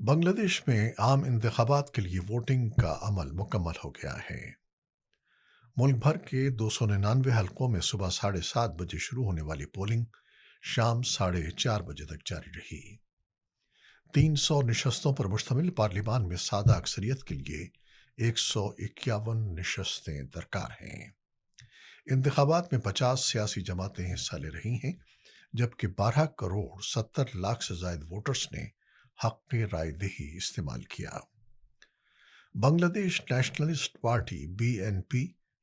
بنگلہ دیش میں عام انتخابات کے لیے ووٹنگ کا عمل مکمل ہو گیا ہے۔ ملک بھر کے 299 حلقوں میں صبح 7:30 بجے شروع ہونے والی پولنگ شام 4:30 تک جاری رہی۔ 300 نشستوں پر مشتمل پارلیمان میں سادہ اکثریت کے لیے 151 نشستیں درکار ہیں۔ انتخابات میں 50 سیاسی جماعتیں حصہ لے رہی ہیں، جبکہ 12 کروڑ 70 لاکھ سے زائد ووٹرز نے حق رائے دہی استعمال کیا۔ بنگلہ دیش nationalist party (BNP),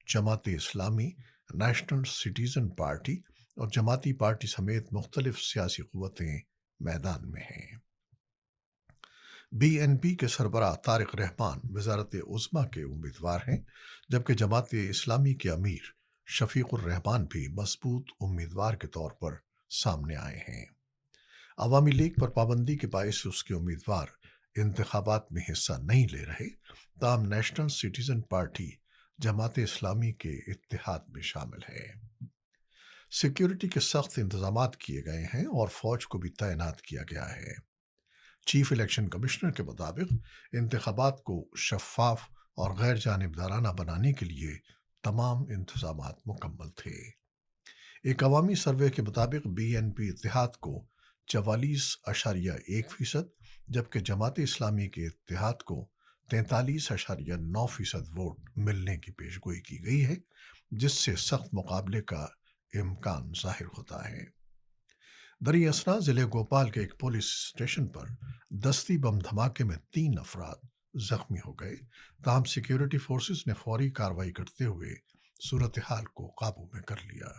Jamaat Islami, national citizen party اور جماعتی پارٹی سمیت مختلف سیاسی قوتیں میدان میں ہیں۔ BNP کے سربراہ طارق رحمان وزارت عظمیٰ کے امیدوار ہیں، جبکہ جماعت اسلامی کے امیر شفیق الرحمان بھی مضبوط امیدوار کے طور پر سامنے آئے ہیں۔ عوامی لیگ پر پابندی کے باعث اس کے امیدوار انتخابات میں حصہ نہیں لے رہے، تاہم national citizen party Jamaat Islami کے اتحاد میں شامل ہے۔ سیکیورٹی کے سخت انتظامات کیے گئے ہیں اور فوج کو بھی تعینات کیا گیا ہے۔ چیف الیکشن کمشنر کے مطابق انتخابات کو شفاف اور غیر جانبدارانہ بنانے کے لیے تمام انتظامات مکمل تھے۔ ایک عوامی سروے کے مطابق BNP اتحاد کو 44.1%، جبکہ جماعت اسلامی کے اتحاد کو 43.9% ووٹ ملنے کی پیشگوئی کی گئی ہے، جس سے سخت مقابلے کا امکان ظاہر ہوتا ہے۔ دریں اثنا ضلع گوپال کے ایک پولیس اسٹیشن پر دستی بم دھماکے میں 3 افراد زخمی ہو گئے، تاہم سیکیورٹی فورسز نے فوری کارروائی کرتے ہوئے صورتحال کو قابو میں کر لیا۔